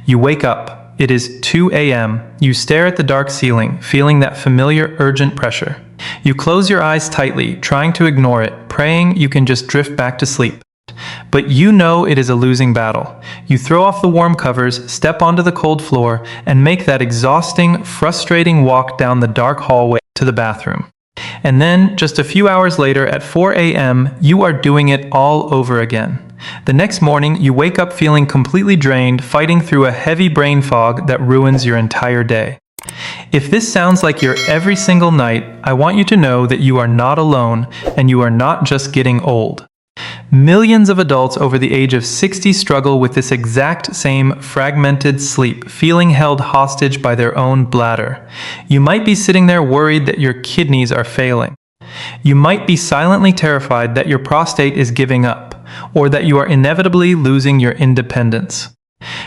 You wake up. It is 2 a.m. You stare at the dark ceiling, feeling that familiar urgent pressure. You close your eyes tightly, trying to ignore it, praying you can just drift back to sleep. But you know it is a losing battle. You throw off the warm covers, step onto the cold floor, and make that exhausting, frustrating walk down the dark hallway to the bathroom. And then, just a few hours later at 4 a.m., you are doing it all over again. The next morning, you wake up feeling completely drained, fighting through a heavy brain fog that ruins your entire day. If this sounds like your every single night, I want you to know that you are not alone, and you are not just getting old. Millions of adults over the age of 60 struggle with this exact same fragmented sleep, feeling held hostage by their own bladder. You might be sitting there worried that your kidneys are failing. You might be silently terrified that your prostate is giving up, or that you are inevitably losing your independence.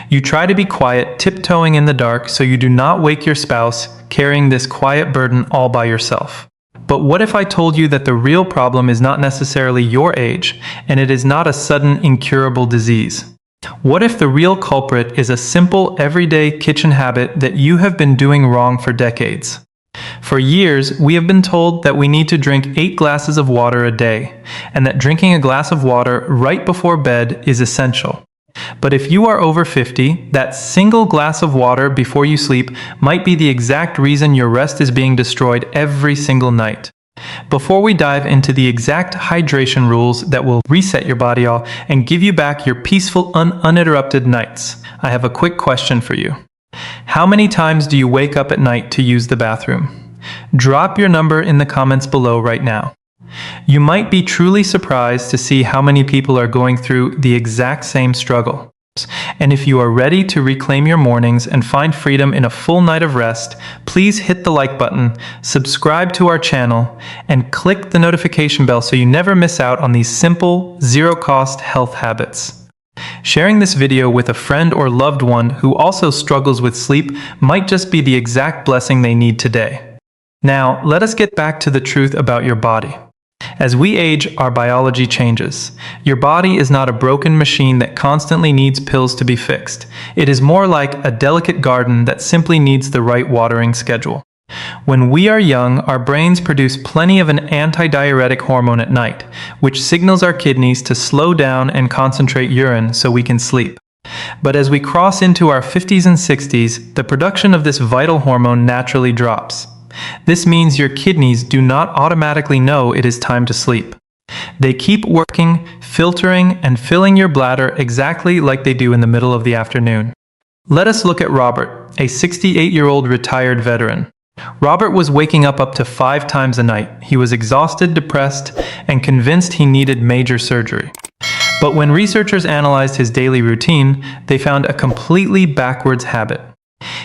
You try to be quiet, tiptoeing in the dark so you do not wake your spouse, carrying this quiet burden all by yourself. But what if I told you that the real problem is not necessarily your age, and it is not a sudden, incurable disease? What if the real culprit is a simple, everyday kitchen habit that you have been doing wrong for decades? For years, we have been told that we need to drink 8 glasses of water a day, and that drinking a glass of water right before bed is essential. But if you are over 50, that single glass of water before you sleep might be the exact reason your rest is being destroyed every single night. Before we dive into the exact hydration rules that will reset your body off and give you back your peaceful, uninterrupted nights, I have a quick question for you. How many times do you wake up at night to use the bathroom? Drop your number in the comments below right now. You might be truly surprised to see how many people are going through the exact same struggle. And if you are ready to reclaim your mornings and find freedom in a full night of rest, please hit the like button, subscribe to our channel, and click the notification bell so you never miss out on these simple, zero-cost health habits. Sharing this video with a friend or loved one who also struggles with sleep might just be the exact blessing they need today. Now, let us get back to the truth about your body. As we age, our biology changes. Your body is not a broken machine that constantly needs pills to be fixed. It is more like a delicate garden that simply needs the right watering schedule. When we are young, our brains produce plenty of an antidiuretic hormone at night, which signals our kidneys to slow down and concentrate urine so we can sleep. But as we cross into our 50s and 60s, the production of this vital hormone naturally drops. This means your kidneys do not automatically know it is time to sleep. They keep working, filtering, and filling your bladder exactly like they do in the middle of the afternoon. Let us look at Robert, a 68-year-old retired veteran. Robert was waking up to 5 times a night. He was exhausted, depressed, and convinced he needed major surgery. But when researchers analyzed his daily routine, they found a completely backwards habit.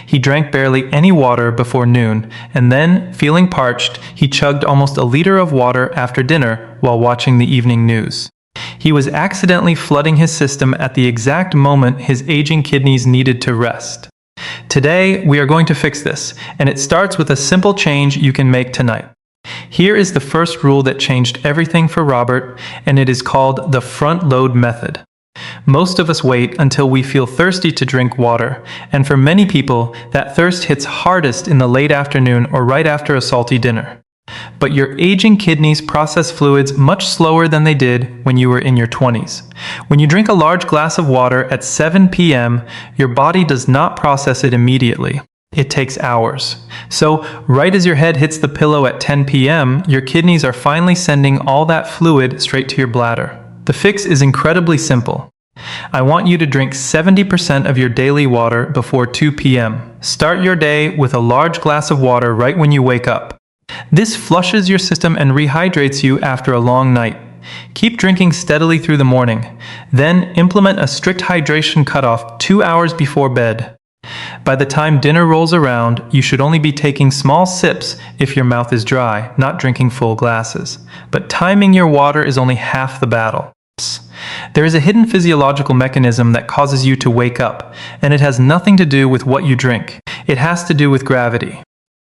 He drank barely any water before noon, and then, feeling parched, he chugged almost a liter of water after dinner while watching the evening news. He was accidentally flooding his system at the exact moment his aging kidneys needed to rest. Today, we are going to fix this, and it starts with a simple change you can make tonight. Here is the first rule that changed everything for Robert, and it is called the front load method. Most of us wait until we feel thirsty to drink water, and for many people, that thirst hits hardest in the late afternoon or right after a salty dinner. But your aging kidneys process fluids much slower than they did when you were in your 20s. When you drink a large glass of water at 7 p.m., your body does not process it immediately. It takes hours. So, right as your head hits the pillow at 10 p.m., your kidneys are finally sending all that fluid straight to your bladder. The fix is incredibly simple. I want you to drink 70% of your daily water before 2 p.m. Start your day with a large glass of water right when you wake up. This flushes your system and rehydrates you after a long night. Keep drinking steadily through the morning. Then implement a strict hydration cutoff 2 hours before bed. By the time dinner rolls around, you should only be taking small sips if your mouth is dry, not drinking full glasses. But timing your water is only half the battle. There is a hidden physiological mechanism that causes you to wake up, and it has nothing to do with what you drink. It has to do with gravity.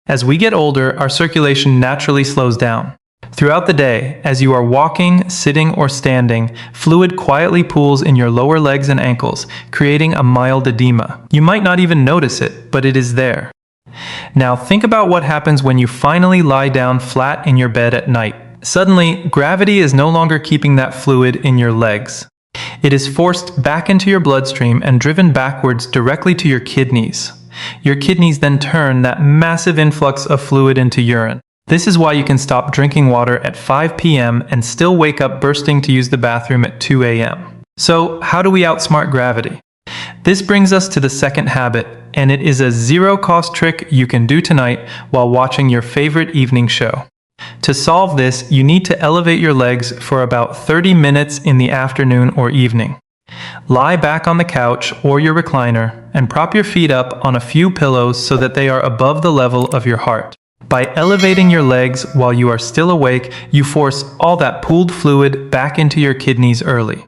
As we get older, our circulation naturally slows down. Throughout the day, as you are walking, sitting, or standing, fluid quietly pools in your lower legs and ankles, creating a mild edema. You might not even notice it, but it is there. Now think about what happens when you finally lie down flat in your bed at night. Suddenly, gravity is no longer keeping that fluid in your legs. It is forced back into your bloodstream and driven backwards directly to your kidneys. Your kidneys then turn that massive influx of fluid into urine. This is why you can stop drinking water at 5 p.m. and still wake up bursting to use the bathroom at 2 a.m. So, how do we outsmart gravity? This brings us to the second habit, and it is a zero-cost trick you can do tonight while watching your favorite evening show. To solve this, you need to elevate your legs for about 30 minutes in the afternoon or evening. Lie back on the couch or your recliner and prop your feet up on a few pillows so that they are above the level of your heart. By elevating your legs while you are still awake, you force all that pooled fluid back into your kidneys early.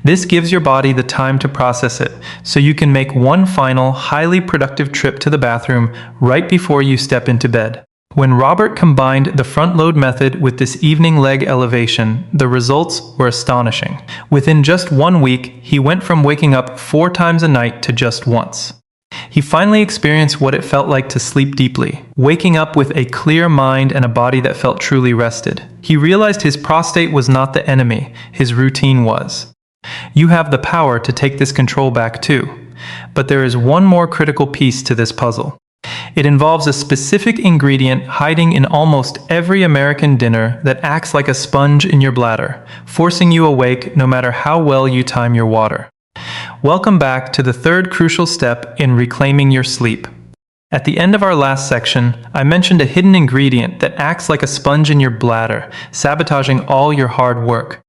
This gives your body the time to process it, so you can make one final, highly productive trip to the bathroom right before you step into bed. When Robert combined the front load method with this evening leg elevation, the results were astonishing. Within just 1 week, he went from waking up 4 times a night to just once. He finally experienced what it felt like to sleep deeply, waking up with a clear mind and a body that felt truly rested. He realized his prostate was not the enemy, his routine was. You have the power to take this control back too. But there is one more critical piece to this puzzle. It involves a specific ingredient hiding in almost every American dinner that acts like a sponge in your bladder, forcing you awake no matter how well you time your water. Welcome back to the third crucial step in reclaiming your sleep. At the end of our last section, I mentioned a hidden ingredient that acts like a sponge in your bladder, sabotaging all your hard work.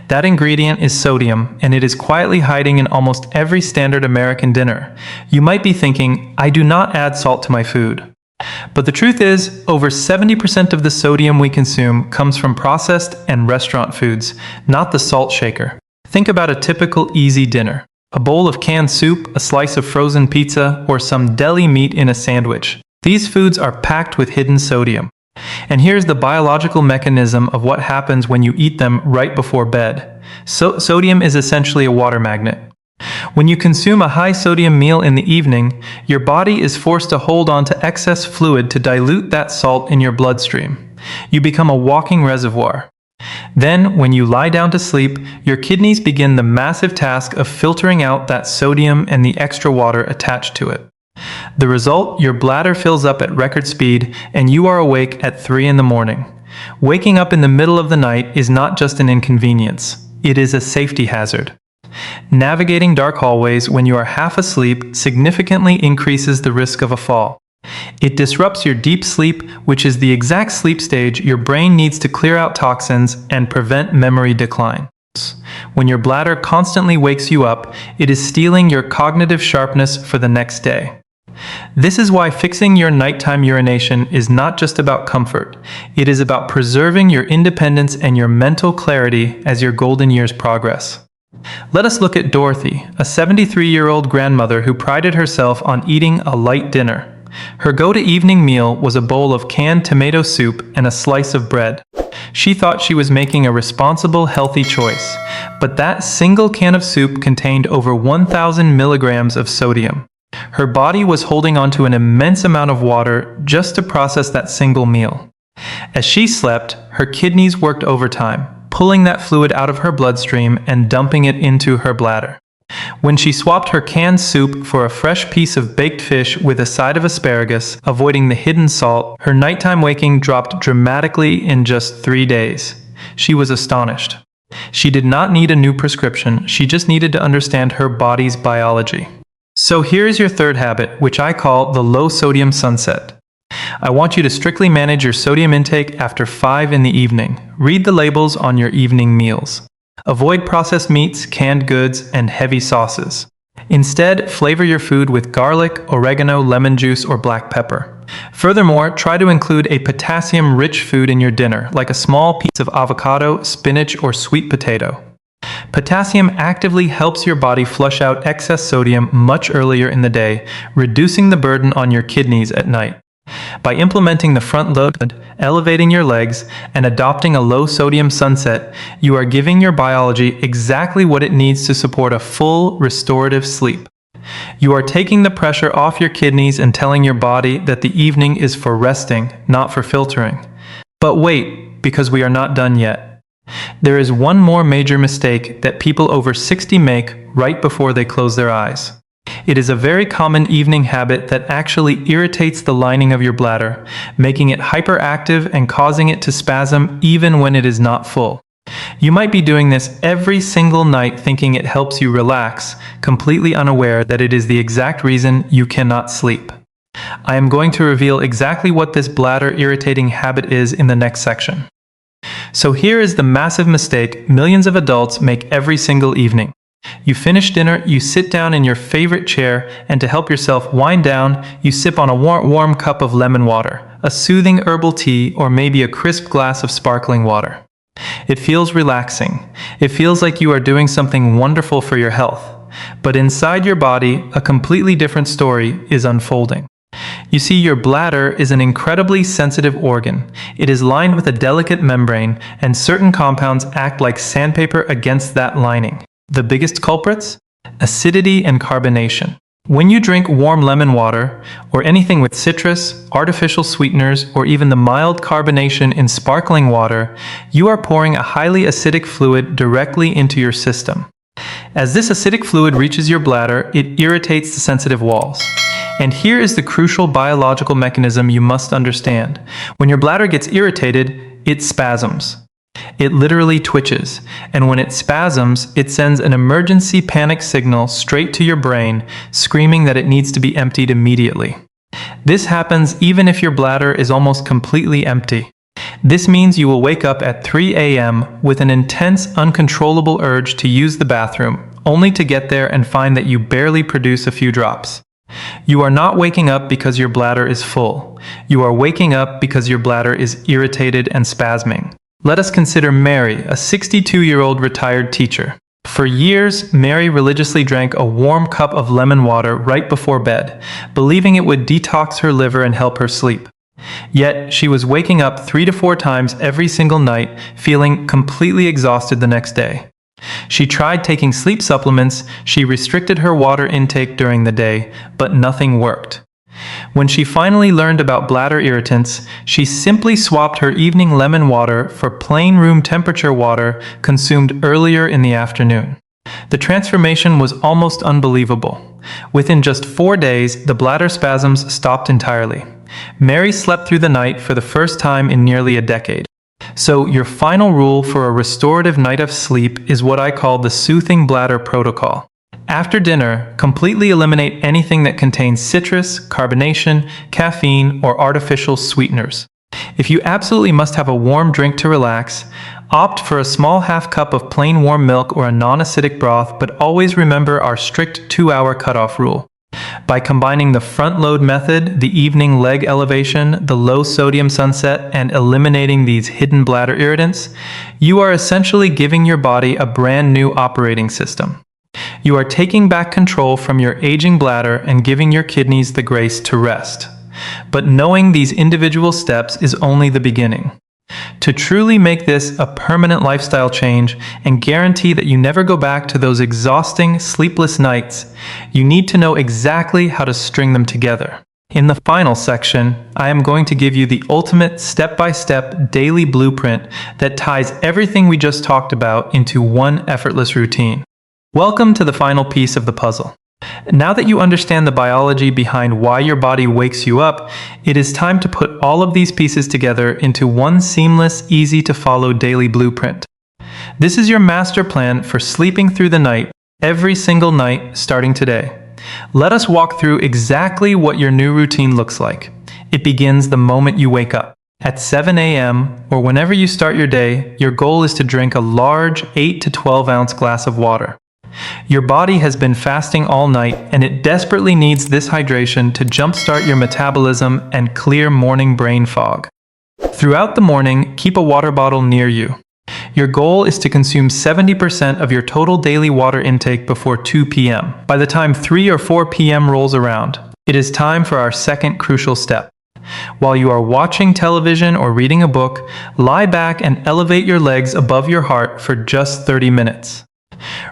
That ingredient is sodium, and it is quietly hiding in almost every standard American dinner. You might be thinking, I do not add salt to my food. But the truth is, over 70% of the sodium we consume comes from processed and restaurant foods, not the salt shaker. Think about a typical easy dinner. A bowl of canned soup, a slice of frozen pizza, or some deli meat in a sandwich. These foods are packed with hidden sodium. And here's the biological mechanism of what happens when you eat them right before bed. Sodium is essentially a water magnet. When you consume a high sodium meal in the evening, your body is forced to hold on to excess fluid to dilute that salt in your bloodstream. You become a walking reservoir. Then, when you lie down to sleep, your kidneys begin the massive task of filtering out that sodium and the extra water attached to it. The result, your bladder fills up at record speed and you are awake at 3 in the morning. Waking up in the middle of the night is not just an inconvenience, it is a safety hazard. Navigating dark hallways when you are half asleep significantly increases the risk of a fall. It disrupts your deep sleep, which is the exact sleep stage your brain needs to clear out toxins and prevent memory decline. When your bladder constantly wakes you up, it is stealing your cognitive sharpness for the next day. This is why fixing your nighttime urination is not just about comfort. It is about preserving your independence and your mental clarity as your golden years progress. Let us look at Dorothy, a 73-year-old grandmother who prided herself on eating a light dinner. Her go-to evening meal was a bowl of canned tomato soup and a slice of bread. She thought she was making a responsible, healthy choice, but that single can of soup contained over 1,000 milligrams of sodium. Her body was holding onto an immense amount of water just to process that single meal. As she slept, her kidneys worked overtime, pulling that fluid out of her bloodstream and dumping it into her bladder. When she swapped her canned soup for a fresh piece of baked fish with a side of asparagus, avoiding the hidden salt, her nighttime waking dropped dramatically in just 3 days. She was astonished. She did not need a new prescription, she just needed to understand her body's biology. So here's your third habit, which I call the low sodium sunset. I want you to strictly manage your sodium intake after 5 in the evening. Read the labels on your evening meals. Avoid processed meats, canned goods, and heavy sauces. Instead, flavor your food with garlic, oregano, lemon juice, or black pepper. Furthermore, try to include a potassium-rich food in your dinner, like a small piece of avocado, spinach, or sweet potato. Potassium actively helps your body flush out excess sodium much earlier in the day, reducing the burden on your kidneys at night. By implementing the front load, elevating your legs, and adopting a low-sodium sunset, you are giving your biology exactly what it needs to support a full, restorative sleep. You are taking the pressure off your kidneys and telling your body that the evening is for resting, not for filtering. But wait, because we are not done yet. There is one more major mistake that people over 60 make right before they close their eyes. It is a very common evening habit that actually irritates the lining of your bladder, making it hyperactive and causing it to spasm even when it is not full. You might be doing this every single night thinking it helps you relax, completely unaware that it is the exact reason you cannot sleep. I am going to reveal exactly what this bladder-irritating habit is in the next section. So here is the massive mistake millions of adults make every single evening. You finish dinner, you sit down in your favorite chair, and to help yourself wind down, you sip on a warm cup of lemon water, a soothing herbal tea, or maybe a crisp glass of sparkling water. It feels relaxing. It feels like you are doing something wonderful for your health. But inside your body, a completely different story is unfolding. You see, your bladder is an incredibly sensitive organ. It is lined with a delicate membrane, and certain compounds act like sandpaper against that lining. The biggest culprits? Acidity and carbonation. When you drink warm lemon water, or anything with citrus, artificial sweeteners, or even the mild carbonation in sparkling water, you are pouring a highly acidic fluid directly into your system. As this acidic fluid reaches your bladder, it irritates the sensitive walls. And here is the crucial biological mechanism you must understand. When your bladder gets irritated, it spasms. It literally twitches, and when it spasms, it sends an emergency panic signal straight to your brain, screaming that it needs to be emptied immediately. This happens even if your bladder is almost completely empty. This means you will wake up at 3 a.m. with an intense, uncontrollable urge to use the bathroom, only to get there and find that you barely produce a few drops. You are not waking up because your bladder is full. You are waking up because your bladder is irritated and spasming. Let us consider Mary, a 62-year-old retired teacher. For years, Mary religiously drank a warm cup of lemon water right before bed, believing it would detox her liver and help her sleep. Yet, she was waking up 3 to 4 times every single night, feeling completely exhausted the next day. She tried taking sleep supplements, she restricted her water intake during the day, but nothing worked. When she finally learned about bladder irritants, she simply swapped her evening lemon water for plain room temperature water consumed earlier in the afternoon. The transformation was almost unbelievable. Within just 4 days, the bladder spasms stopped entirely. Mary slept through the night for the first time in nearly a decade. So your final rule for a restorative night of sleep is what I call the soothing bladder protocol. After dinner, completely eliminate anything that contains citrus, carbonation, caffeine, or artificial sweeteners. If you absolutely must have a warm drink to relax, opt for a small half cup of plain warm milk or a non-acidic broth, but always remember our strict 2-hour cutoff rule. By combining the front load method, the evening leg elevation, the low sodium sunset, and eliminating these hidden bladder irritants, you are essentially giving your body a brand new operating system. You are taking back control from your aging bladder and giving your kidneys the grace to rest. But knowing these individual steps is only the beginning. To truly make this a permanent lifestyle change and guarantee that you never go back to those exhausting, sleepless nights, you need to know exactly how to string them together. In the final section, I am going to give you the ultimate step-by-step daily blueprint that ties everything we just talked about into one effortless routine. Welcome to the final piece of the puzzle. Now that you understand the biology behind why your body wakes you up, it is time to put all of these pieces together into one seamless, easy-to-follow daily blueprint. This is your master plan for sleeping through the night, every single night, starting today. Let us walk through exactly what your new routine looks like. It begins the moment you wake up. At 7 a.m., or whenever you start your day, your goal is to drink a large 8 to 12 ounce glass of water. Your body has been fasting all night, and it desperately needs this hydration to jumpstart your metabolism and clear morning brain fog. Throughout the morning, keep a water bottle near you. Your goal is to consume 70% of your total daily water intake before 2 p.m. By the time 3 or 4 p.m. rolls around, it is time for our second crucial step. While you are watching television or reading a book, lie back and elevate your legs above your heart for just 30 minutes.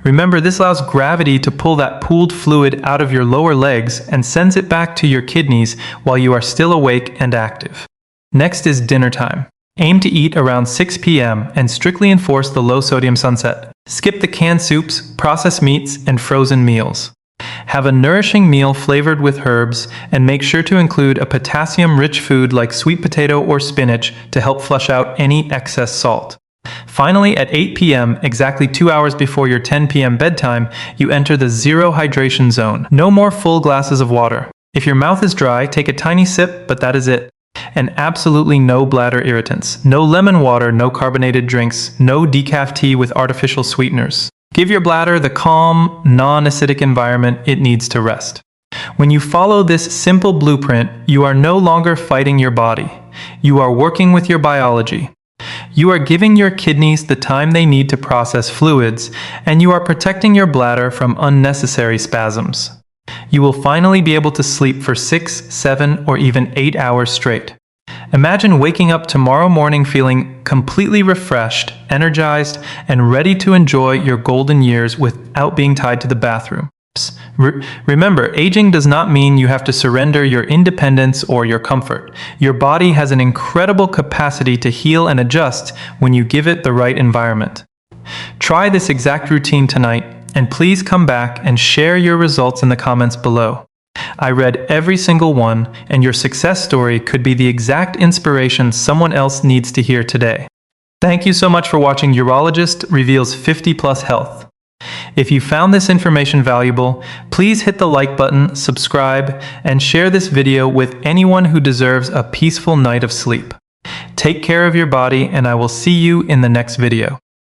Remember, this allows gravity to pull that pooled fluid out of your lower legs and sends it back to your kidneys while you are still awake and active. Next is dinner time. Aim to eat around 6 p.m. and strictly enforce the low-sodium sunset. Skip the canned soups, processed meats, and frozen meals. Have a nourishing meal flavored with herbs, and make sure to include a potassium-rich food like sweet potato or spinach to help flush out any excess salt. Finally, at 8 p.m., exactly 2 hours before your 10 p.m. bedtime, you enter the zero hydration zone. No more full glasses of water. If your mouth is dry, take a tiny sip, but that is it. And absolutely no bladder irritants. No lemon water, no carbonated drinks, no decaf tea with artificial sweeteners. Give your bladder the calm, non-acidic environment it needs to rest. When you follow this simple blueprint, you are no longer fighting your body. You are working with your biology. You are giving your kidneys the time they need to process fluids, and you are protecting your bladder from unnecessary spasms. You will finally be able to sleep for 6, 7, or even 8 hours straight. Imagine waking up tomorrow morning feeling completely refreshed, energized, and ready to enjoy your golden years without being tied to the bathroom. Remember, aging does not mean you have to surrender your independence or your comfort. Your body has an incredible capacity to heal and adjust when you give it the right environment. Try this exact routine tonight, and please come back and share your results in the comments below. I read every single one, and your success story could be the exact inspiration someone else needs to hear today. Thank you so much for watching Urologist Reveals 50 Plus Health. If you found this information valuable, please hit the like button, subscribe, and share this video with anyone who deserves a peaceful night of sleep. Take care of your body, and I will see you in the next video.